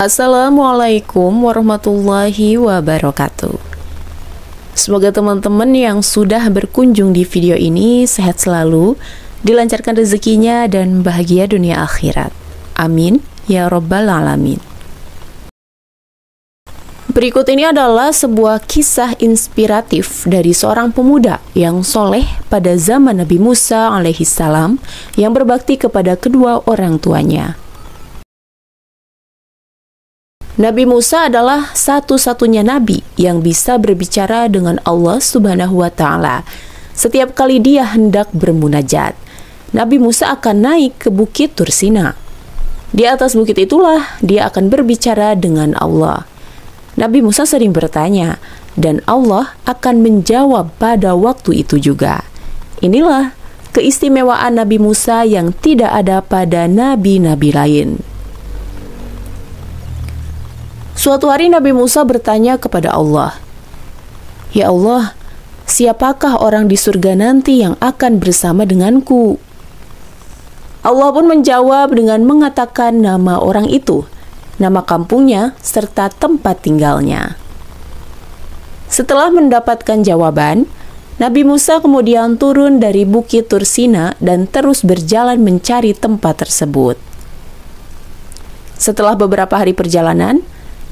Assalamualaikum warahmatullahi wabarakatuh. Semoga teman-teman yang sudah berkunjung di video ini sehat selalu, dilancarkan rezekinya dan bahagia dunia akhirat. Amin ya rabbal alamin. Berikut ini adalah sebuah kisah inspiratif dari seorang pemuda yang soleh pada zaman Nabi Musa alaihissalam yang berbakti kepada kedua orang tuanya. Nabi Musa adalah satu-satunya nabi yang bisa berbicara dengan Allah Subhanahu wa Ta'ala. Setiap kali dia hendak bermunajat, Nabi Musa akan naik ke bukit Tursina. Di atas bukit itulah dia akan berbicara dengan Allah. Nabi Musa sering bertanya, dan Allah akan menjawab pada waktu itu juga. Inilah keistimewaan Nabi Musa yang tidak ada pada nabi-nabi lain. Suatu hari Nabi Musa bertanya kepada Allah, "Ya Allah, siapakah orang di surga nanti yang akan bersama denganku?" Allah pun menjawab dengan mengatakan nama orang itu, nama kampungnya, serta tempat tinggalnya. Setelah mendapatkan jawaban, Nabi Musa kemudian turun dari bukit Tursina dan terus berjalan mencari tempat tersebut. Setelah beberapa hari perjalanan,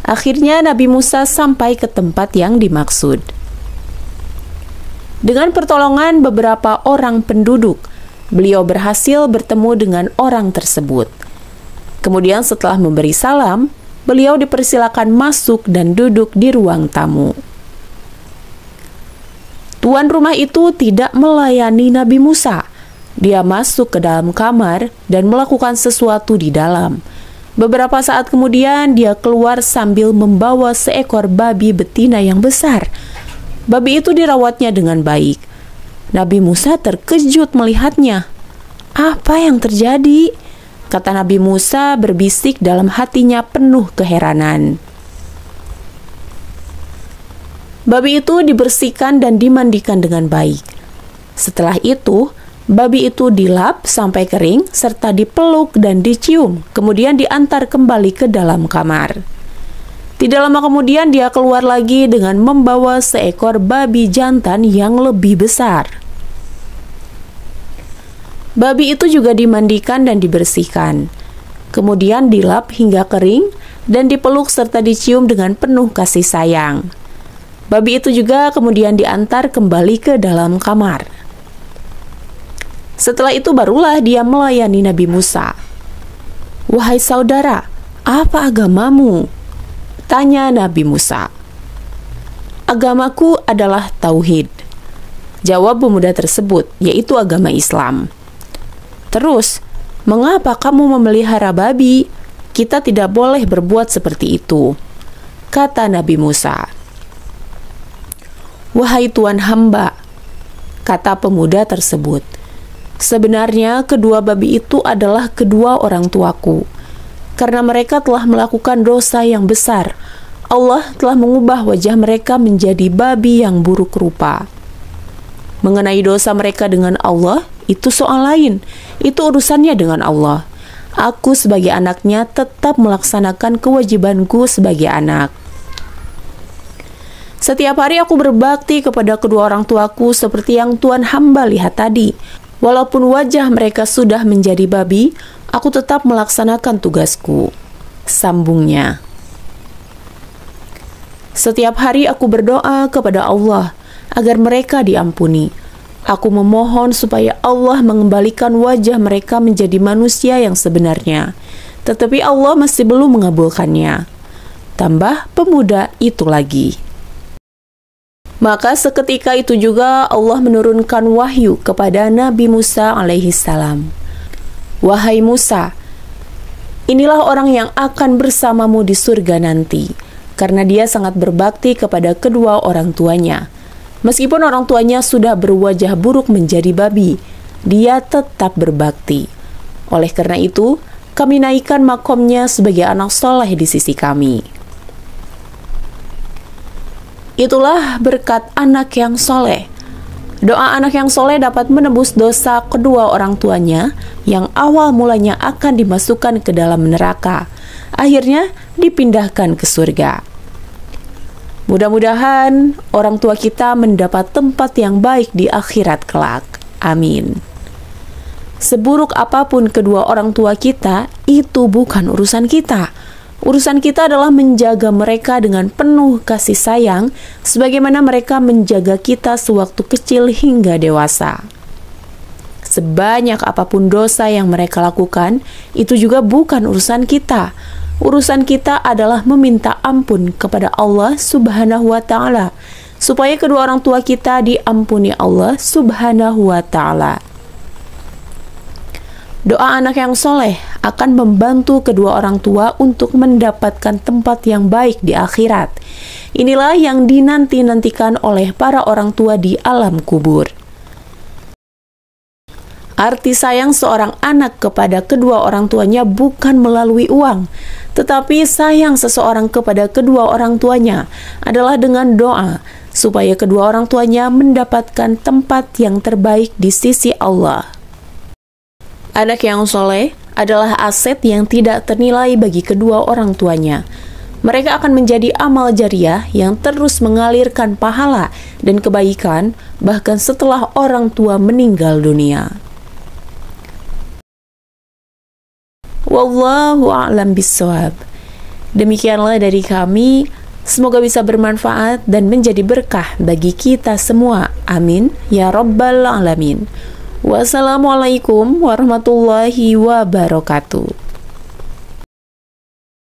akhirnya Nabi Musa sampai ke tempat yang dimaksud. Dengan pertolongan beberapa orang penduduk, beliau berhasil bertemu dengan orang tersebut. Kemudian setelah memberi salam, beliau dipersilakan masuk dan duduk di ruang tamu. Tuan rumah itu tidak melayani Nabi Musa. Dia masuk ke dalam kamar dan melakukan sesuatu di dalam. Beberapa saat kemudian dia keluar sambil membawa seekor babi betina yang besar. Babi itu dirawatnya dengan baik. Nabi Musa terkejut melihatnya. "Apa yang terjadi?" kata Nabi Musa berbisik dalam hatinya penuh keheranan. Babi itu dibersihkan dan dimandikan dengan baik. Setelah itu, babi itu dilap sampai kering, serta dipeluk dan dicium, kemudian diantar kembali ke dalam kamar. Tidak lama kemudian dia keluar lagi dengan membawa seekor babi jantan yang lebih besar. Babi itu juga dimandikan dan dibersihkan, kemudian dilap hingga kering dan dipeluk serta dicium dengan penuh kasih sayang. Babi itu juga kemudian diantar kembali ke dalam kamar. Setelah itu barulah dia melayani Nabi Musa. "Wahai saudara, apa agamamu?" tanya Nabi Musa. "Agamaku adalah tauhid," jawab pemuda tersebut, yaitu agama Islam. "Terus, mengapa kamu memelihara babi? Kita tidak boleh berbuat seperti itu," kata Nabi Musa. "Wahai Tuan hamba," kata pemuda tersebut, "sebenarnya kedua babi itu adalah kedua orang tuaku. Karena mereka telah melakukan dosa yang besar, Allah telah mengubah wajah mereka menjadi babi yang buruk rupa. Mengenai dosa mereka dengan Allah, itu soal lain. Itu urusannya dengan Allah. Aku sebagai anaknya tetap melaksanakan kewajibanku sebagai anak. Setiap hari aku berbakti kepada kedua orang tuaku seperti yang Tuan hamba lihat tadi. Walaupun wajah mereka sudah menjadi babi, aku tetap melaksanakan tugasku," sambungnya. "Setiap hari aku berdoa kepada Allah agar mereka diampuni. Aku memohon supaya Allah mengembalikan wajah mereka menjadi manusia yang sebenarnya. Tetapi Allah masih belum mengabulkannya," tambah pemuda itu lagi. Maka seketika itu juga Allah menurunkan wahyu kepada Nabi Musa alaihissalam. "Wahai Musa, inilah orang yang akan bersamamu di surga nanti, karena dia sangat berbakti kepada kedua orang tuanya. Meskipun orang tuanya sudah berwajah buruk menjadi babi, dia tetap berbakti. Oleh karena itu, kami naikkan makomnya sebagai anak soleh di sisi kami." Itulah berkat anak yang soleh. Doa anak yang soleh dapat menebus dosa kedua orang tuanya yang awal mulanya akan dimasukkan ke dalam neraka. akhirnya dipindahkan ke surga. Mudah-mudahan orang tua kita mendapat tempat yang baik di akhirat kelak. Amin. Seburuk apapun kedua orang tua kita, itu bukan urusan kita. Urusan kita adalah menjaga mereka dengan penuh kasih sayang, sebagaimana mereka menjaga kita sewaktu kecil hingga dewasa. Sebanyak apapun dosa yang mereka lakukan, itu juga bukan urusan kita. Urusan kita adalah meminta ampun kepada Allah Subhanahu wa Ta'ala, supaya kedua orang tua kita diampuni Allah Subhanahu wa Ta'ala. Doa anak yang soleh akan membantu kedua orang tua untuk mendapatkan tempat yang baik di akhirat. Inilah yang dinanti-nantikan oleh para orang tua di alam kubur. Arti sayang seorang anak kepada kedua orang tuanya bukan melalui uang, tetapi sayang seseorang kepada kedua orang tuanya adalah dengan doa, supaya kedua orang tuanya mendapatkan tempat yang terbaik di sisi Allah. Anak yang soleh adalah aset yang tidak ternilai bagi kedua orang tuanya. Mereka akan menjadi amal jariah yang terus mengalirkan pahala dan kebaikan bahkan setelah orang tua meninggal dunia. Wallahu a'lam bishawab. Demikianlah dari kami. Semoga bisa bermanfaat dan menjadi berkah bagi kita semua. Amin ya rabbal alamin. Wassalamualaikum warahmatullahi wabarakatuh.